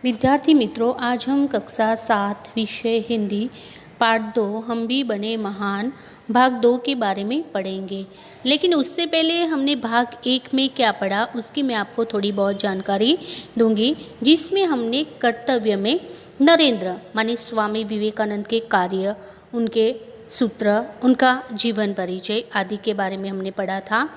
विद्यार्थी मित्रों, आज हम कक्षा 7 विषय हिंदी पाठ 2 हम भी बने महान भाग 2 के बारे में पढ़ेंगे। लेकिन उससे पहले हमने भाग 1 में क्या पढ़ा उसकी मैं आपको थोड़ी बहुत जानकारी दूंगी, जिसमें हमने कर्तव्य में नरेंद्र माने स्वामी विवेकानंद के कार्य, उनके सूत्र, उनका जीवन परिचय आदि के बारे में हमने पढ़ा था।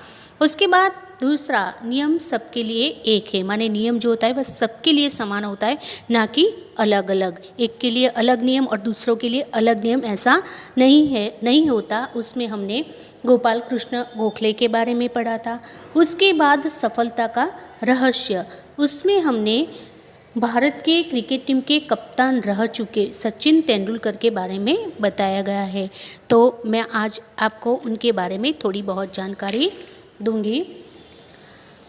उसके बाद दूसरा, नियम सबके लिए एक है, माने नियम जो होता है वह सबके लिए समान होता है, ना कि अलग अलग। एक के लिए अलग नियम और दूसरों के लिए अलग नियम, ऐसा नहीं होता। उसमें हमने गोपाल कृष्ण गोखले के बारे में पढ़ा था। उसके बाद सफलता का रहस्य, उसमें हमने भारत के क्रिकेट टीम के कप्तान रह चुके सचिन तेंदुलकर के बारे में बताया गया है। तो मैं आज आपको उनके बारे में थोड़ी बहुत जानकारी दूंगी।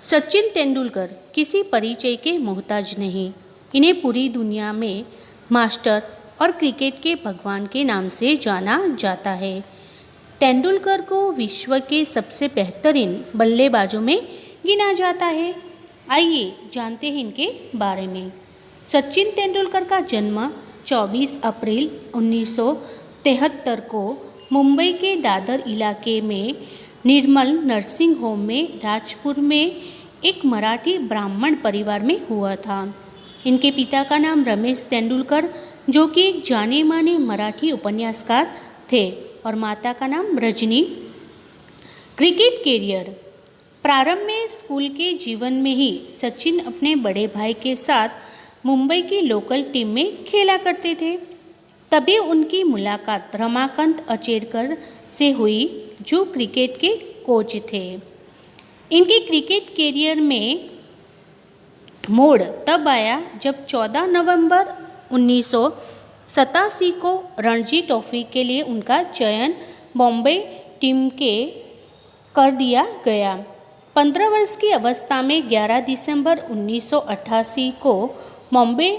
सचिन तेंदुलकर किसी परिचय के मोहताज नहीं, इन्हें पूरी दुनिया में मास्टर और क्रिकेट के भगवान के नाम से जाना जाता है। तेंदुलकर को विश्व के सबसे बेहतरीन बल्लेबाजों में गिना जाता है। आइए जानते हैं इनके बारे में। सचिन तेंदुलकर का जन्म 24 अप्रैल 1973 को मुंबई के दादर इलाके में निर्मल नर्सिंग होम में राजपुर में एक मराठी ब्राह्मण परिवार में हुआ था। इनके पिता का नाम रमेश तेंदुलकर, जो कि एक जाने माने मराठी उपन्यासकार थे, और माता का नाम रजनी। क्रिकेट कैरियर, प्रारंभ में स्कूल के जीवन में ही सचिन अपने बड़े भाई के साथ मुंबई की लोकल टीम में खेला करते थे। तभी उनकी मुलाकात रमाकांत अचेरकर से हुई, जो क्रिकेट के कोच थे। इनके क्रिकेट कैरियर में मोड़ तब आया जब 14 नवंबर 1987 को रणजी ट्रॉफी के लिए उनका चयन बॉम्बे टीम के कर दिया गया। 15 वर्ष की अवस्था में 11 दिसंबर 1988 को बॉम्बे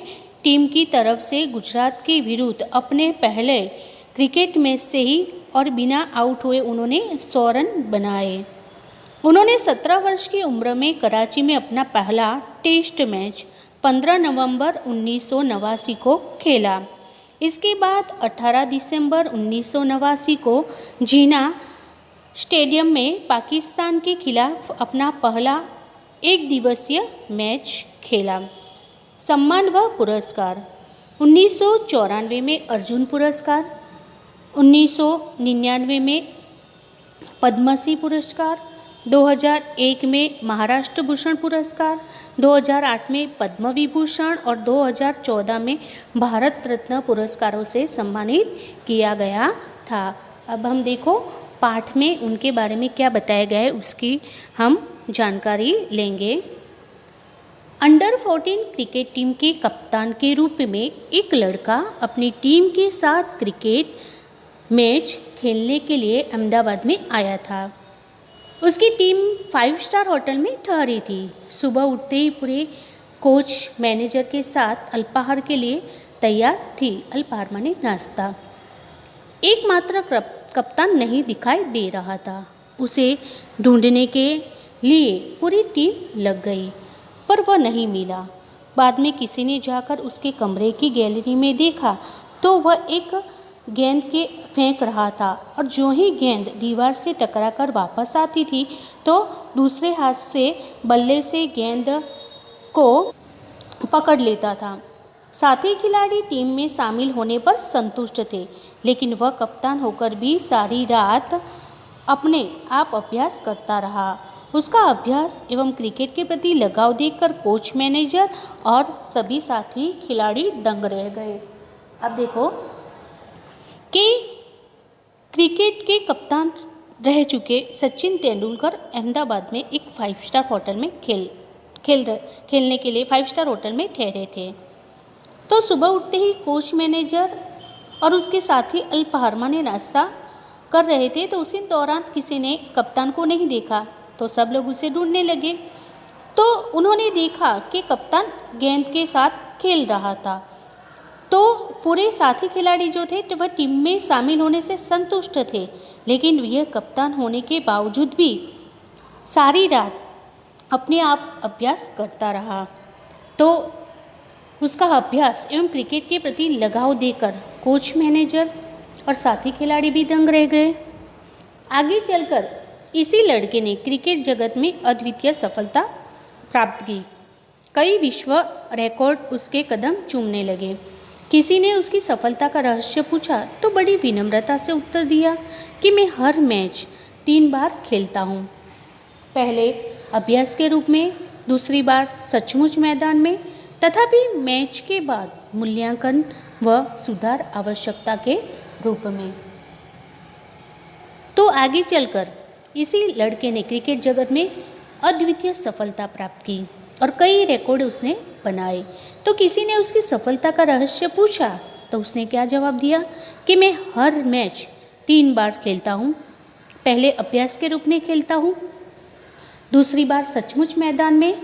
टीम की तरफ से गुजरात के विरुद्ध अपने पहले क्रिकेट मैच से ही और बिना आउट हुए उन्होंने 100 रन बनाए। उन्होंने 17 वर्ष की उम्र में कराची में अपना पहला टेस्ट मैच 15 नवंबर 1989 को खेला। इसके बाद 18 दिसंबर 1989 को जीना स्टेडियम में पाकिस्तान के खिलाफ अपना पहला एक दिवसीय मैच खेला। सम्मान व पुरस्कार, 1994 में अर्जुन पुरस्कार, 1999 में पद्मश्री पुरस्कार, 2001 में महाराष्ट्र भूषण पुरस्कार, 2008 में पद्म विभूषण और 2014 में भारत रत्न पुरस्कारों से सम्मानित किया गया था। अब हम देखो पाठ में उनके बारे में क्या बताया गया है, उसकी हम जानकारी लेंगे। अंडर 14 क्रिकेट टीम के कप्तान के रूप में एक लड़का अपनी टीम के साथ क्रिकेट मैच खेलने के लिए अहमदाबाद में आया था। उसकी टीम 5 स्टार होटल में ठहरी थी। सुबह उठते ही पूरे कोच मैनेजर के साथ अल्पाहार के लिए तैयार थी। अल्पाहार माने नाश्ता। एकमात्र कप्तान नहीं दिखाई दे रहा था। उसे ढूंढने के लिए पूरी टीम लग गई, पर वह नहीं मिला। बाद में किसी ने जाकर उसके कमरे की गैलरी में देखा तो वह एक गेंद के फेंक रहा था, और जो ही गेंद दीवार से टकराकर वापस आती थी तो दूसरे हाथ से बल्ले से गेंद को पकड़ लेता था। साथी खिलाड़ी टीम में शामिल होने पर संतुष्ट थे, लेकिन वह कप्तान होकर भी सारी रात अपने आप अभ्यास करता रहा। उसका अभ्यास एवं क्रिकेट के प्रति लगाव देखकर कोच, मैनेजर और सभी साथी खिलाड़ी दंग रह गए। अब देखो कि क्रिकेट के कप्तान रह चुके सचिन तेंदुलकर अहमदाबाद में एक 5 स्टार होटल में खेलने के लिए 5 स्टार होटल में ठहरे थे। तो सुबह उठते ही कोच, मैनेजर और उसके साथी अल्पाहार माने नाश्ता कर रहे थे, तो उसी दौरान किसी ने कप्तान को नहीं देखा, तो सब लोग उसे ढूंढने लगे। तो उन्होंने देखा कि कप्तान गेंद के साथ खेल रहा था। तो पूरे साथी खिलाड़ी जो थे वह टीम में शामिल होने से संतुष्ट थे, लेकिन यह कप्तान होने के बावजूद भी सारी रात अपने आप अभ्यास करता रहा। तो उसका अभ्यास एवं क्रिकेट के प्रति लगाव देकर कोच, मैनेजर और साथी खिलाड़ी भी दंग रह गए। आगे चलकर इसी लड़के ने क्रिकेट जगत में अद्वितीय सफलता प्राप्त की। कई विश्व रिकॉर्ड उसके कदम चूमने लगे। किसी ने उसकी सफलता का रहस्य पूछा तो बड़ी विनम्रता से उत्तर दिया कि मैं हर मैच 3 बार खेलता हूँ। पहले अभ्यास के रूप में, दूसरी बार सचमुच मैदान में, तथापि मैच के बाद मूल्यांकन व सुधार आवश्यकता के रूप में। तो आगे चलकर इसी लड़के ने क्रिकेट जगत में अद्वितीय सफलता प्राप्त की और कई रिकॉर्ड उसने बनाए। तो किसी ने उसकी सफलता का रहस्य पूछा तो उसने क्या जवाब दिया कि मैं हर मैच 3 बार खेलता हूँ। पहले अभ्यास के रूप में खेलता हूँ, दूसरी बार सचमुच मैदान में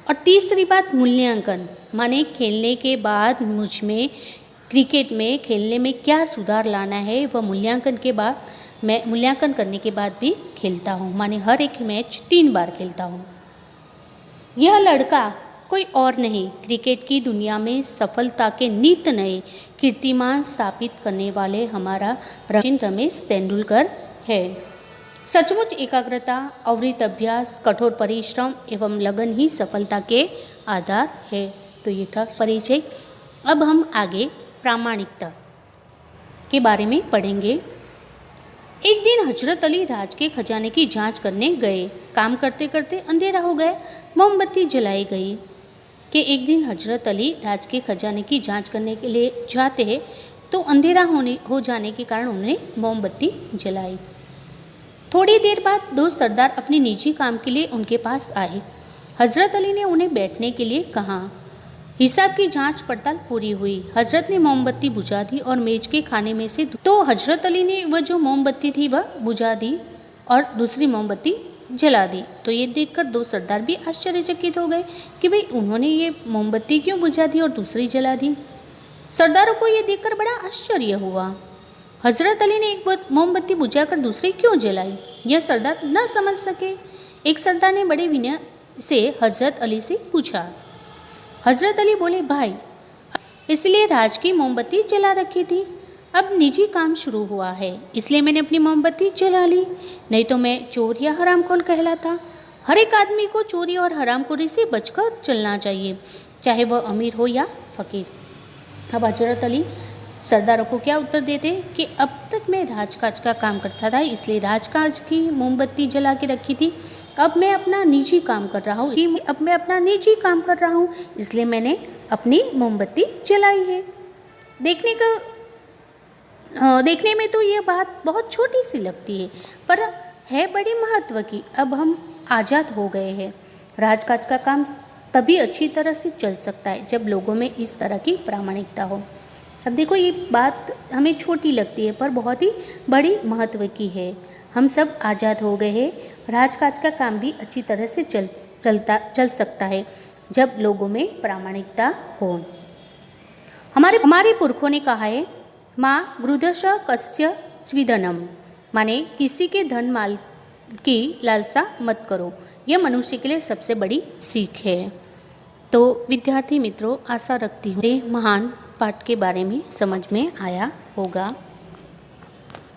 और तीसरी बात मूल्यांकन, माने खेलने के बाद मुझ में क्रिकेट में खेलने में क्या सुधार लाना है वह मूल्यांकन करने के बाद भी खेलता हूँ, माने हर एक मैच 3 बार खेलता हूँ। यह लड़का कोई और नहीं, क्रिकेट की दुनिया में सफलता के नित नए कीर्तिमान स्थापित करने वाले हमारा रमेश तेंदुलकर है। सचमुच एकाग्रता, अविरत अभ्यास, कठोर परिश्रम एवं लगन ही सफलता के आधार है। तो ये था परिचय। अब हम आगे प्रामाणिकता के बारे में पढ़ेंगे। एक दिन हजरत अली राज के खजाने की जांच करने गए। काम करते करते अंधेरा हो गया, मोमबत्ती जलाई गई। कि एक दिन हजरत अली राज के खजाने की जांच करने के लिए जाते हैं तो अंधेरा हो जाने के कारण उन्होंने मोमबत्ती जलाई। थोड़ी देर बाद 2 सरदार अपने निजी काम के लिए उनके पास आए। हजरत अली ने उन्हें बैठने के लिए कहा। हिसाब की जांच पड़ताल पूरी हुई। हजरत ने मोमबत्ती बुझा दी और मेज के खाने में से तो हजरत अली ने वह जो मोमबत्ती थी वह बुझा दी और दूसरी मोमबत्ती जला दी। तो ये देखकर 2 सरदार भी आश्चर्यचकित हो गए कि भाई उन्होंने ये मोमबत्ती क्यों बुझा दी और दूसरी जला दी। सरदारों को ये देखकर बड़ा आश्चर्य हुआ। हजरत अली ने एक मोमबत्ती बुझाकर दूसरी क्यों जलाई, यह सरदार न समझ सके। एक सरदार ने बड़े विनय से हजरत अली से पूछा। हजरत अली बोले, भाई इसलिए राज की मोमबत्ती जला रखी थी, अब निजी काम शुरू हुआ है इसलिए मैंने अपनी मोमबत्ती जला ली, नहीं तो मैं चोर या हरामखोर कहलाता। हर एक आदमी को चोरी और हरामखोरी से बचकर चलना चाहिए, चाहे वह अमीर हो या फकीर। अब हजरत अली सरदारों को क्या उत्तर देते कि अब तक मैं राजकाज का काम करता था इसलिए राजकाज की मोमबत्ती जला के रखी थी, अब मैं अपना निजी काम कर रहा हूँ इसलिए मैंने अपनी मोमबत्ती जलाई है। देखने में तो ये बात बहुत छोटी सी लगती है पर है बड़ी महत्व की। अब हम आज़ाद हो गए हैं। राजकाज का काम तभी अच्छी तरह से चल सकता है जब लोगों में इस तरह की प्रामाणिकता हो। अब देखो ये बात हमें छोटी लगती है पर बहुत ही बड़ी महत्व की है। हम सब आज़ाद हो गए हैं। राजकाज का काम भी अच्छी तरह से चल सकता है जब लोगों में प्रामाणिकता हो। हमारे पुरखों ने कहा है, माँ वृद्धश कस्य स्विधनम, माने किसी के धन माल की लालसा मत करो। यह मनुष्य के लिए सबसे बड़ी सीख है। तो विद्यार्थी मित्रों, आशा रखती हूँ महान पाठ के बारे में समझ में आया होगा।